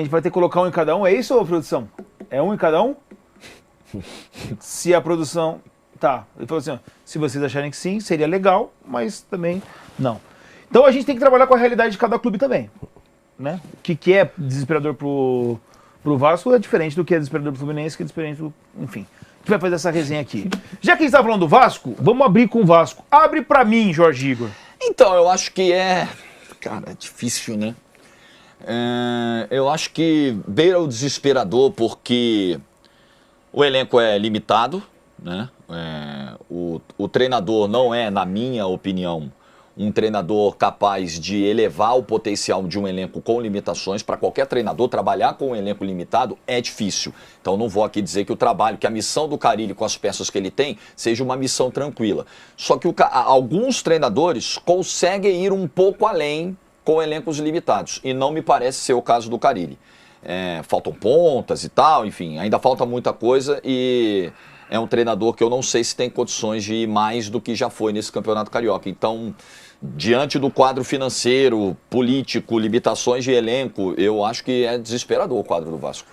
gente vai ter que colocar um em cada um, é isso, ô, produção? É um em cada um? Se a produção... Tá, ele falou assim, ó, se vocês acharem que sim, seria legal, mas também não. Então a gente tem que trabalhar com a realidade de cada clube também, né? O que é desesperador pro Vasco é diferente do que é desesperador pro Fluminense, que é diferente do... Enfim, a gente vai fazer essa resenha aqui. Já que a gente tá falando do Vasco, vamos abrir com o Vasco. Abre pra mim, Jorge Igor. Então, eu acho que Cara, é difícil, né? Eu acho que beira o desesperador porque o elenco é limitado, né? O treinador não é, na minha opinião, um treinador capaz de elevar o potencial de um elenco com limitações. Para qualquer treinador, trabalhar com um elenco limitado é difícil. Então não vou aqui dizer que que a missão do Carille com as peças que ele tem seja uma missão tranquila. Só que alguns treinadores conseguem ir um pouco além com elencos limitados. E não me parece ser o caso do Carille. Faltam pontas e tal, enfim, ainda falta muita coisa e... É um treinador que eu não sei se tem condições de ir mais do que já foi nesse Campeonato Carioca. Então, diante do quadro financeiro, político, limitações de elenco, eu acho que é desesperador o quadro do Vasco.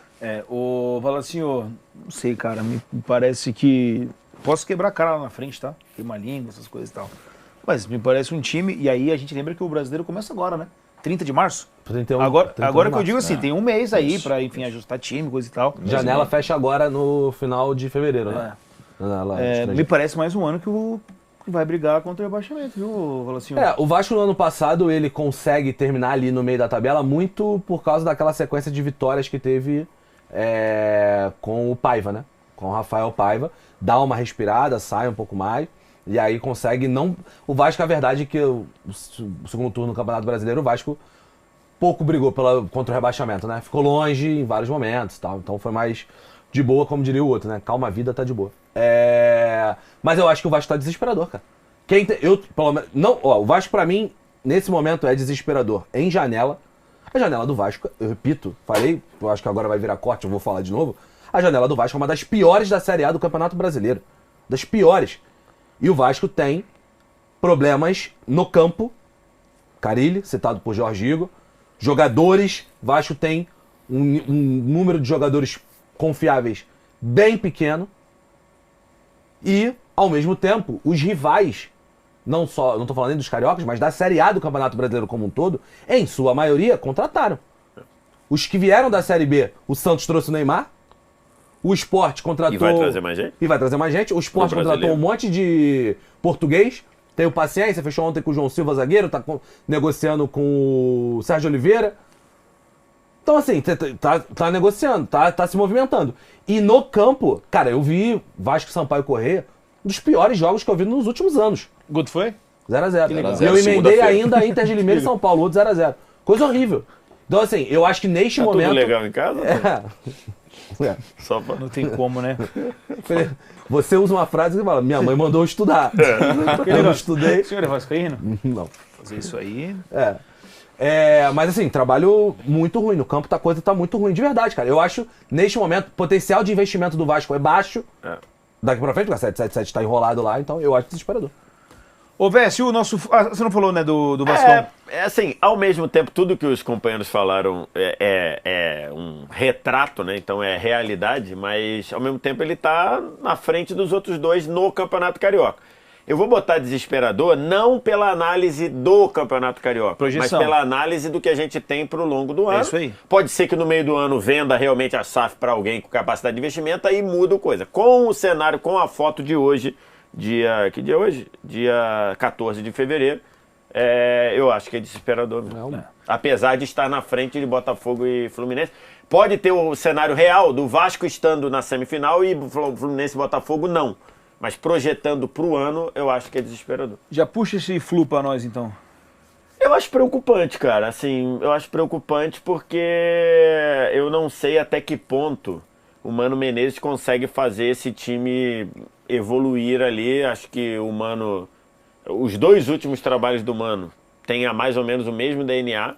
O Valacinho, não sei, cara, me parece que... Posso quebrar a cara lá na frente, tá? Queima a língua, essas coisas e tal. Mas me parece um time, e aí a gente lembra que o brasileiro começa agora, né? 30 de março? 31, agora 31 agora de que eu digo março, assim, tem um mês aí pra, enfim, ajustar time, coisa e tal. Janela fecha agora no final de fevereiro, né? Me parece mais um ano que vai brigar contra o rebaixamento, viu, Valacinho? O Vasco no ano passado, ele consegue terminar ali no meio da tabela muito por causa daquela sequência de vitórias que teve com o Paiva, né? Com o Rafael Paiva. Dá uma respirada, sai um pouco mais. E aí consegue não... O Vasco, a verdade é que o segundo turno do Campeonato Brasileiro, o Vasco pouco brigou contra o rebaixamento, né? Ficou longe em vários momentos e tal. Então foi mais de boa, como diria o outro, né? Calma a vida, tá de boa. Mas eu acho que o Vasco tá desesperador, cara. O Vasco, pra mim, nesse momento é desesperador. Em janela, a janela do Vasco, eu repito, falei, eu acho que agora vai virar corte, eu vou falar de novo. A janela do Vasco é uma das piores da Série A do Campeonato Brasileiro. Das piores. E o Vasco tem problemas no campo. Carille, citado por Jorge Igor. Jogadores, Vasco tem um número de jogadores confiáveis bem pequeno. E, ao mesmo tempo, os rivais, não estou falando nem dos cariocas, mas da Série A do Campeonato Brasileiro como um todo, em sua maioria, contrataram. Os que vieram da Série B, o Santos trouxe o Neymar, o Sport contratou... E vai trazer mais gente? E vai trazer mais gente. O Sport contratou um monte de português. Tem o Paciência, fechou ontem com o João Silva, zagueiro, tá negociando com o Sérgio Oliveira. Então, assim, tá negociando, tá se movimentando. E no campo, cara, eu vi Vasco e Sampaio Corrêa, um dos piores jogos que eu vi nos últimos anos. Quanto foi? 0x0. E eu emendei ainda a Inter de Limeira e São Paulo, outro 0x0. Coisa horrível. Então, assim, eu acho que neste momento... Tudo legal em casa? Só pra... Não tem como, né? Você usa uma frase que fala, minha mãe mandou eu estudar. Eu não estudei. O senhor é vascaíno? Não. Fazer isso aí... Mas assim, trabalho muito ruim. No campo a coisa tá muito ruim, de verdade, cara. Eu acho, neste momento, o potencial de investimento do Vasco é baixo. Daqui pra frente, porque a 777 tá enrolado lá, então eu acho desesperador. Ô, Vécio, o nosso... você não falou, né, do Vascão? Assim, ao mesmo tempo, tudo que os companheiros falaram é um retrato, né? Então é realidade, mas ao mesmo tempo ele tá na frente dos outros dois no Campeonato Carioca. Eu vou botar desesperador não pela análise do Campeonato Carioca, projeção, mas pela análise do que a gente tem pro longo do ano. É isso aí. Pode ser que no meio do ano venda realmente a SAF para alguém com capacidade de investimento, aí muda a coisa. Com o cenário, com a foto de hoje, que dia é hoje? Dia 14 de fevereiro, eu acho que é desesperador mesmo. Apesar de estar na frente de Botafogo e Fluminense. Pode ter o cenário real do Vasco estando na semifinal e Fluminense e Botafogo não. Mas projetando pro ano, eu acho que é desesperador. Já puxa esse flu pra nós, então. Eu acho preocupante, cara. Assim, eu acho preocupante porque eu não sei até que ponto o Mano Menezes consegue fazer esse time evoluir ali. Acho que o Mano... Os dois últimos trabalhos do Mano têm mais ou menos o mesmo DNA.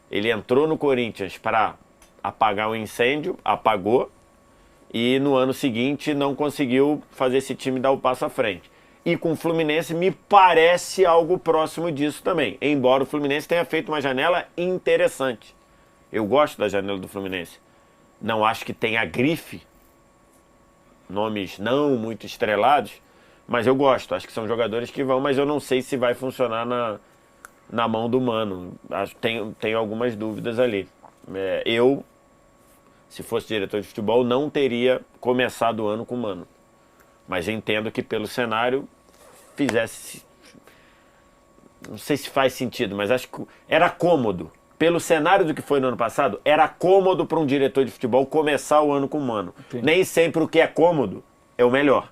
Ele entrou no Corinthians para apagar o incêndio, apagou. E no ano seguinte não conseguiu fazer esse time dar o passo à frente. E com o Fluminense me parece algo próximo disso também. Embora o Fluminense tenha feito uma janela interessante. Eu gosto da janela do Fluminense. Não acho que tenha grife, nomes não muito estrelados, mas eu gosto. Acho que são jogadores que vão, mas eu não sei se vai funcionar na mão do Mano. Tenho algumas dúvidas ali. Eu, se fosse diretor de futebol, não teria começado o ano com o Mano. Mas entendo que pelo cenário fizesse... Não sei se faz sentido, mas acho que era cômodo. Pelo cenário do que foi no ano passado, era cômodo para um diretor de futebol começar o ano com o Mano. Entendi. Nem sempre o que é cômodo é o melhor.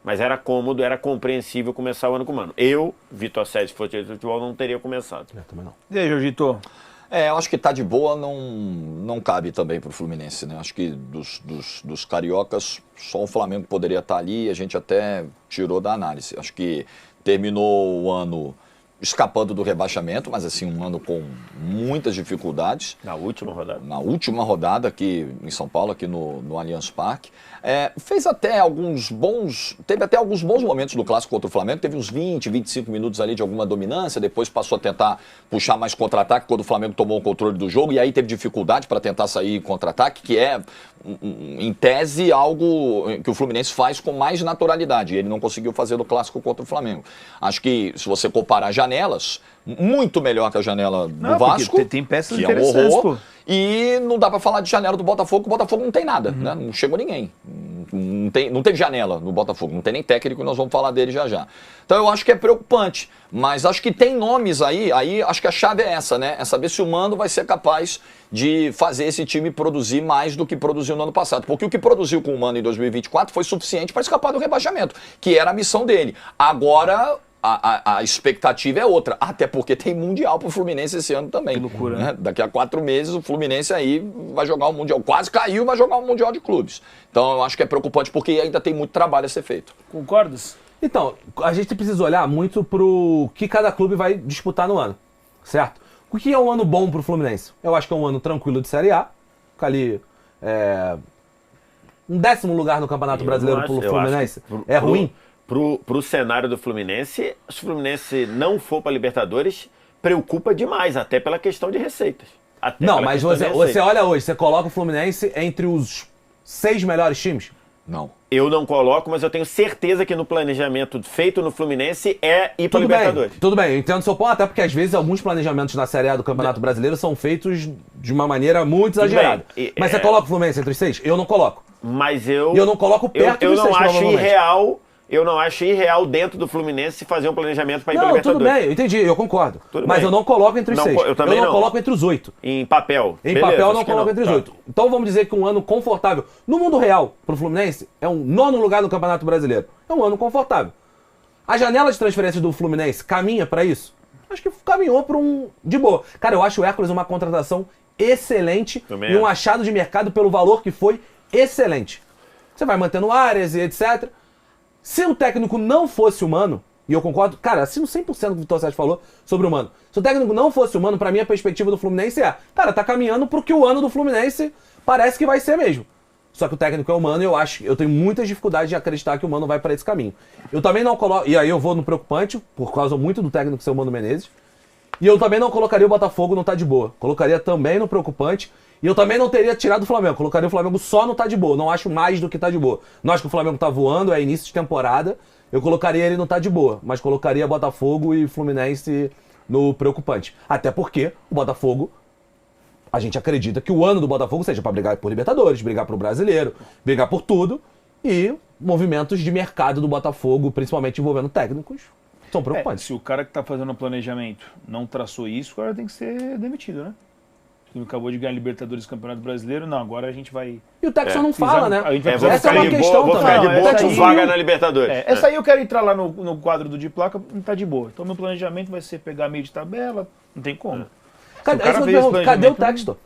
Mas era cômodo, era compreensível começar o ano com o Mano. Eu, Vitor Sérgio, se fosse diretor de futebol, não teria começado. Eu também não. E aí, Jorgito? Eu acho que tá de boa não cabe também pro Fluminense, né? Acho que dos cariocas, só o Flamengo poderia estar ali, a gente até tirou da análise. Acho que terminou o ano escapando do rebaixamento, mas assim, um ano com muitas dificuldades. Na última rodada. Na última rodada aqui em São Paulo, aqui no Allianz Parque. Teve até alguns bons momentos do clássico contra o Flamengo, teve uns 20, 25 minutos ali de alguma dominância, depois passou a tentar puxar mais contra-ataque quando o Flamengo tomou o controle do jogo, e aí teve dificuldade para tentar sair contra-ataque, que é, em tese, algo que o Fluminense faz com mais naturalidade, e ele não conseguiu fazer no clássico contra o Flamengo. Acho que, se você comparar janelas, muito melhor que a janela do Vasco, tem peças que interessantes, é um horror, pô. E não dá pra falar de janela do Botafogo, que o Botafogo não tem nada, né? Não chegou ninguém. Não teve janela no Botafogo, não tem nem técnico, e nós vamos falar dele já já. Então eu acho que é preocupante, mas acho que tem nomes aí acho que a chave é essa, né? É saber se o Mano vai ser capaz de fazer esse time produzir mais do que produziu no ano passado. Porque o que produziu com o Mano em 2024 foi suficiente para escapar do rebaixamento, que era a missão dele. Agora... A expectativa é outra, até porque tem Mundial pro Fluminense esse ano também. Que loucura, né? Daqui a 4 meses o Fluminense aí vai jogar o Mundial. Quase caiu, vai jogar o Mundial de Clubes. Então eu acho que é preocupante porque ainda tem muito trabalho a ser feito. Concordas? Então, a gente precisa olhar muito pro que cada clube vai disputar no ano, certo? O que é um ano bom pro Fluminense? Eu acho que é um ano tranquilo de Série A, fica ali um 10º lugar no Campeonato Brasileiro pro Fluminense. É ruim? Pro cenário do Fluminense, se o Fluminense não for para Libertadores, preocupa demais, até pela questão de receitas. Não, mas você olha hoje, você coloca o Fluminense entre os 6 melhores times? Não. Eu não coloco, mas eu tenho certeza que no planejamento feito no Fluminense é ir para Libertadores. Tudo bem, eu entendo o seu ponto, até porque às vezes alguns planejamentos na Série A do Campeonato Brasileiro são feitos de uma maneira muito exagerada. Mas você coloca o Fluminense entre os 6? Eu não coloco. Mas eu não coloco perto dos 6, eu não acho irreal. Eu não acho irreal dentro do Fluminense fazer um planejamento para ir para Libertadores. Tudo bem, eu entendi, eu concordo. Mas eu não coloco entre os 6. Eu também não coloco entre os 8. Em papel. Em papel eu não coloco entre os 8. Então vamos dizer que um ano confortável. No mundo real, pro Fluminense, é um 9º lugar no Campeonato Brasileiro. É um ano confortável. A janela de transferência do Fluminense caminha para isso? Acho que caminhou para um... de boa. Cara, eu acho o Hércules uma contratação excelente também e um achado de mercado pelo valor que foi excelente. Você vai mantendo áreas e etc. Se o técnico não fosse o Mano, e eu concordo, cara, assino 100% do que o Vitor Sérgio falou sobre o Mano. Se o técnico não fosse o Mano, pra mim a perspectiva do Fluminense cara, tá caminhando pro que o ano do Fluminense parece que vai ser mesmo. Só que o técnico é o Mano e eu tenho muitas dificuldades de acreditar que o Mano vai pra esse caminho. Eu também não coloco, e aí eu vou no preocupante, por causa muito do técnico ser o Mano Menezes, e eu também não colocaria o Botafogo no tá de boa. Colocaria também no preocupante. E eu também não teria tirado o Flamengo. Colocaria o Flamengo só no tá de boa. Não acho mais do que tá de boa. Não acho que o Flamengo tá voando, é início de temporada. Eu colocaria ele no tá de boa. Mas colocaria Botafogo e Fluminense no preocupante. Até porque o Botafogo, a gente acredita que o ano do Botafogo seja para brigar por Libertadores, brigar pro Brasileiro, brigar por tudo. E movimentos de mercado do Botafogo, principalmente envolvendo técnicos, são preocupantes. Se o cara que tá fazendo o planejamento não traçou isso, o cara tem que ser demitido, né? Acabou de ganhar Libertadores, Campeonato Brasileiro, não, agora a gente vai... E o Textor não fala, né? Essa é uma questão também. Vou ficar de boa com vaga na Libertadores. Essa aí eu quero entrar lá no quadro do de placa, não tá de boa. Então meu planejamento vai ser pegar meio de tabela, não tem como. Cadê o Textor?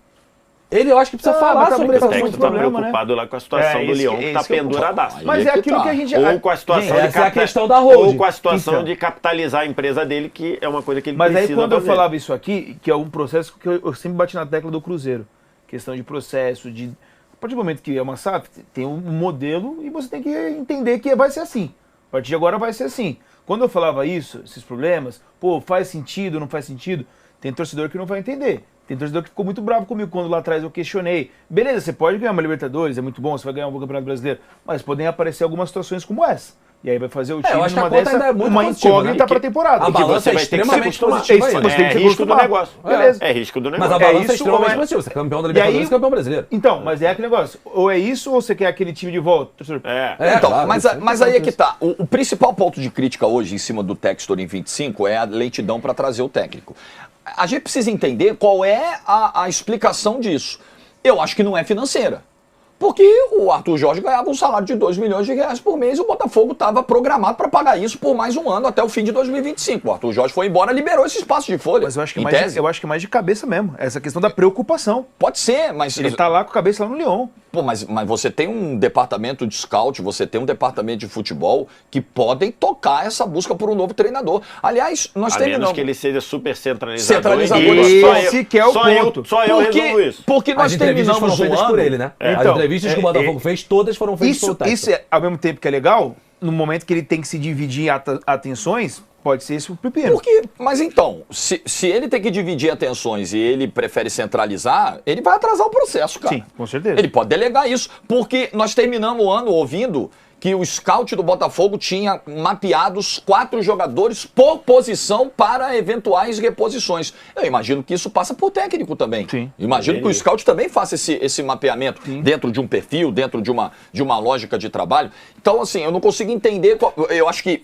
Ele, eu acho que precisa falar sobre esse assunto. Tá preocupado lá com a situação do Lyon, que tá penduradaço. Mas é aquilo que a gente... Ou com a situação essa é a questão da holding. Ou com a situação de capitalizar a empresa dele, que é uma coisa que ele precisa fazer. Mas aí quando eu falava isso aqui, que é um processo que eu sempre bati na tecla do Cruzeiro. Questão de processo, a partir do momento que é uma SAF, tem um modelo e você tem que entender que vai ser assim. A partir de agora vai ser assim. Quando eu falava isso, esses problemas, faz sentido, não faz sentido, tem torcedor que não vai entender. Tem torcedor que ficou muito bravo comigo quando lá atrás eu questionei. Beleza, você pode ganhar uma Libertadores, é muito bom, você vai ganhar um Campeonato Brasileiro, mas podem aparecer algumas situações como essa. E aí vai fazer o time eu acho que a numa conta dessa, ainda é muito uma positiva, incógnita né? pra temporada. A balança é vai ter que se extremamente acostumar. positiva Isso, ainda. você tem que se risco do acostumar. negócio. Beleza. É risco do Mas negócio. a balança é isso extremamente ou é- positiva. Você é campeão da E Libertadores aí- e campeão brasileiro. Então, mas é aquele negócio. Ou é isso ou você quer aquele time de volta? Torcedor, Então, claro, mas, isso mas aí é que tá. O principal ponto de crítica hoje em cima do Textor em 25 é a lentidão para trazer o técnico. A gente precisa entender qual é a explicação disso. Eu acho que não é financeira. Porque o Arthur Jorge ganhava um salário de 2 milhões de reais por mês e o Botafogo estava programado para pagar isso por mais um ano até o fim de 2025. O Arthur Jorge foi embora, liberou esse espaço de folha. Mas eu acho que em mais tese. eu acho que mais de cabeça mesmo. Essa questão da preocupação. Pode ser, mas... Ele tá lá com a cabeça lá no Lyon. Pô, mas você tem um departamento de scout, você tem um departamento de futebol que podem tocar essa busca por um novo treinador. Aliás, nós A menos terminamos... que ele seja super centralizador. Centralizador. Esse que é o ponto. Só eu resolvo isso. Porque As nós entrevistas foram terminamos um feitas ano... por ele, né? As Então, entrevistas que o Botafogo fez, todas foram feitas pelo Textor. Isso é, ao mesmo tempo que é legal, no momento que ele tem que se dividir em atenções, pode ser esse o pepino. Mas então, se ele tem que dividir atenções e ele prefere centralizar, ele vai atrasar o processo, cara. Sim, com certeza. Ele pode delegar isso, porque nós terminamos o ano ouvindo que o scout do Botafogo tinha mapeados 4 jogadores por posição para eventuais reposições. Eu imagino que isso passa por técnico também. Sim. Imagino que o scout também faça esse mapeamento dentro de um perfil, dentro de uma lógica de trabalho. Então, assim, eu não consigo entender. Eu acho que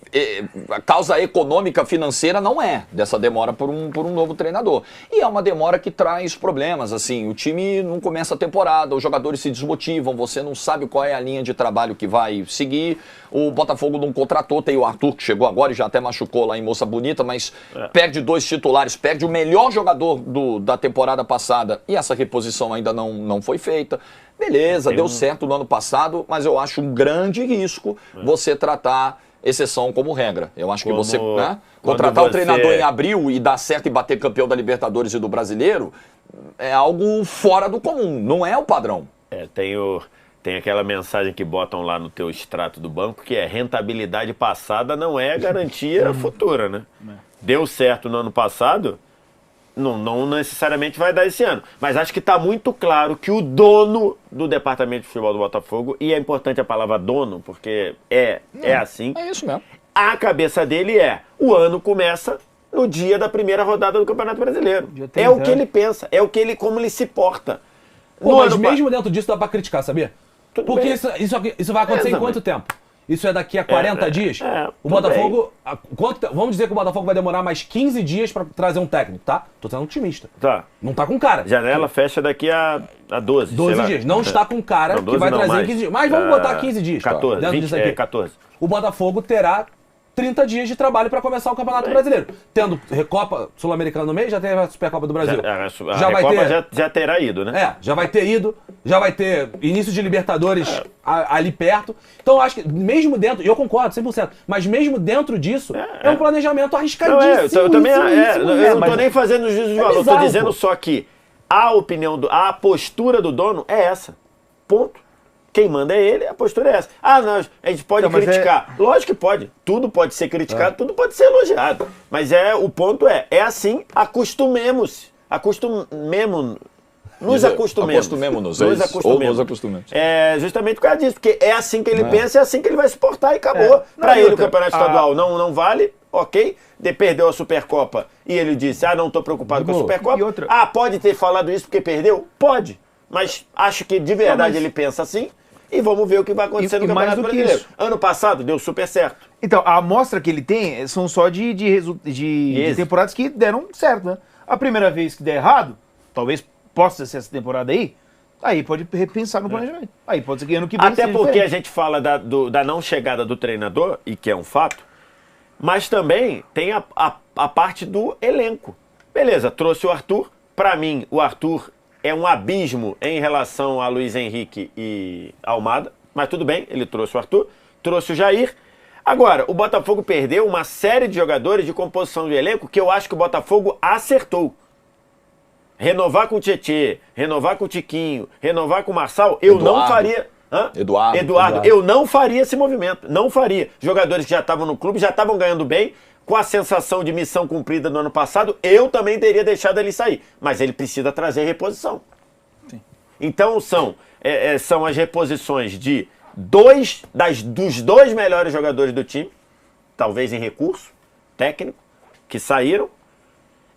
a causa econômica, financeira não é dessa demora por um novo treinador. E é uma demora que traz problemas. Assim, o time não começa a temporada, os jogadores se desmotivam, você não sabe qual é a linha de trabalho que vai seguir. O Botafogo não contratou, tem o Arthur que chegou agora e já até machucou lá em Moça Bonita, mas perde 2 titulares, perde o melhor jogador da temporada passada e essa reposição ainda não foi feita. Beleza, deu certo no ano passado, mas eu acho um grande risco você tratar exceção como regra. Eu acho que você, né, contratar o treinador em abril e dar certo e bater campeão da Libertadores e do Brasileiro é algo fora do comum, não é o padrão. Tem aquela mensagem que botam lá no teu extrato do banco, que é rentabilidade passada não é garantia futura, né? Deu certo no ano passado, não necessariamente vai dar esse ano. Mas acho que está muito claro que o dono do departamento de futebol do Botafogo, e é importante a palavra dono, porque é assim, É isso mesmo. a cabeça dele o ano começa no dia da primeira rodada do Campeonato Brasileiro. Dia É o 30. que ele pensa, como ele se porta. Pô, mas mesmo dentro disso dá pra criticar, sabia? Tudo Porque bem. isso vai acontecer em Beleza, quanto tempo? Isso é daqui a 40 dias? O tudo Botafogo... Vamos dizer que o Botafogo vai demorar mais 15 dias pra trazer um técnico, tá? Tô sendo otimista. Tá. Não tá com cara. Janela fecha daqui a 12. 12 sei lá. dias. Não está com cara Não, que 12 vai não, trazer em mais. 15 dias. Mas vamos botar 15 dias. 14, dentro 20, disso aqui. 14. O Botafogo terá 30 dias de trabalho para começar o Campeonato Brasileiro. Tendo Recopa Sul-Americana no meio, já teve a Supercopa do Brasil. A Recopa já terá ido, né? Já vai ter ido, já vai ter início de Libertadores ali perto. Então eu acho que mesmo dentro, e eu concordo 100%, mas mesmo dentro disso, é um planejamento arriscadíssimo. Eu também eu não tô nem fazendo juízo de valor, bizarro, tô dizendo pô. só que a postura do dono é essa. Ponto. Quem manda é ele, a postura é essa. Não, a gente pode criticar. Lógico que pode. Tudo pode ser criticado, tudo pode ser elogiado. Mas o ponto é assim, acostumemos. Nos acostumemos. Acostumemos-nos. Nos acostumemos. Ou nos acostumemos. É justamente por causa disso, porque é assim que ele pensa, é assim que ele vai se portar e acabou. Pra ele o campeonato estadual não vale, ok. Perdeu a Supercopa e ele disse, não tô preocupado com a Supercopa. E outra? Pode ter falado isso porque perdeu? Pode. Mas acho que de verdade ele pensa assim. E vamos ver o que vai acontecer no mais Campeonato do que Brasileiro. isso. Ano passado deu super certo. Então, a amostra que ele tem são só de temporadas que deram certo, né? A primeira vez que der errado, talvez possa ser essa temporada aí pode repensar no planejamento. Aí pode ser que ano que vem Até seja porque diferente. a gente fala da não chegada do treinador, e que é um fato, mas também tem a parte do elenco. Beleza, trouxe o Arthur. Pra mim, o Arthur é um abismo em relação a Luiz Henrique e Almada, mas tudo bem, ele trouxe o Arthur, trouxe o Jair. Agora, o Botafogo perdeu uma série de jogadores de composição de elenco que eu acho que o Botafogo acertou. Renovar com o Tietê, renovar com o Tiquinho, renovar com o Marçal, eu não faria... Eduardo. Eu não faria esse movimento, não faria. Jogadores que já estavam no clube, já estavam ganhando bem, com a sensação de missão cumprida no ano passado, eu também teria deixado ele sair. Mas ele precisa trazer reposição. Sim. Então são as reposições de dos dois melhores jogadores do time, talvez em recurso técnico, que saíram,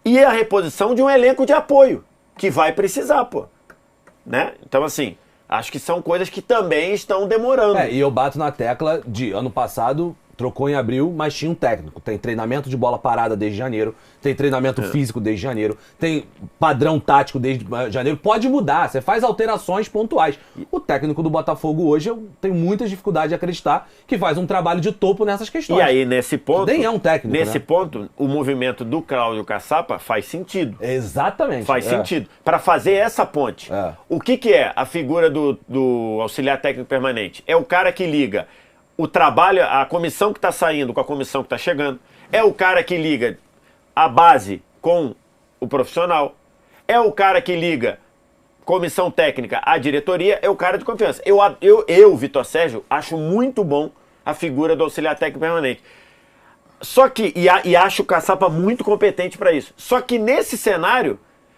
e a reposição de um elenco de apoio, que vai precisar, pô. Né? Então, assim, acho que são coisas que também estão demorando. E eu bato na tecla de ano passado, trocou em abril, mas tinha um técnico. Tem treinamento de bola parada desde janeiro, tem treinamento físico desde janeiro, tem padrão tático desde janeiro. Pode mudar, você faz alterações pontuais. O técnico do Botafogo hoje, eu tenho muitas dificuldades de acreditar que faz um trabalho de topo nessas questões. E aí, nesse ponto... Nem é um técnico, Nesse né? ponto, o movimento do Cláudio Caçapa faz sentido. Exatamente. Faz sentido. Para fazer essa ponte. É. O que é a figura do auxiliar técnico permanente? É o cara que liga o trabalho, a comissão que está saindo com a comissão que está chegando. É o cara que liga a base com o profissional. É o cara que liga comissão técnica à diretoria. É o cara de confiança. Eu, Vitor Sérgio, acho muito bom a figura do auxiliar técnico permanente. Só que, e acho o Caçapa muito competente para isso. Só que nesse cenário,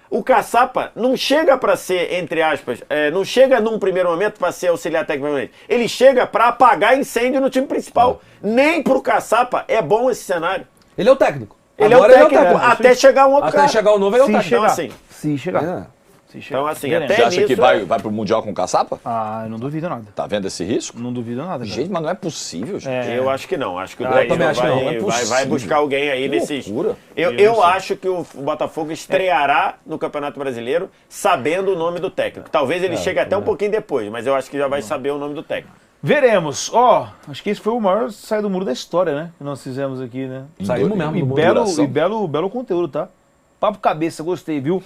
o Caçapa não chega para ser, entre aspas, não chega num primeiro momento para ser auxiliar técnico permanente. Ele chega para apagar incêndio no time principal. Nem pro Caçapa é bom esse cenário. Ele é o técnico. Ele Agora é o técnico, até chegar um outro Até cara. chegar o novo, ele é o técnico. Então, assim, Se chegar. É. Se chegar. Então, assim, Veremos. até Você acha que nisso, vai pro Mundial com o Caçapa? Ah, eu não duvido nada. Tá vendo esse risco? Não duvido nada. cara. Gente, mas não é possível, gente. eu acho que não. Acho que o eu Daíra também acho que não. É vai possível. buscar alguém aí Que nesses... loucura. Eu acho que o Botafogo estreará no Campeonato Brasileiro sabendo o nome do técnico. Talvez ele chegue até um pouquinho depois, mas eu acho que já vai saber o nome do técnico. Veremos. Ó, acho que esse foi o maior sair do muro da história, né? Que nós fizemos aqui, né? Saímos mesmo E do mundo. belo, duração. belo conteúdo, tá? Papo cabeça, gostei, viu?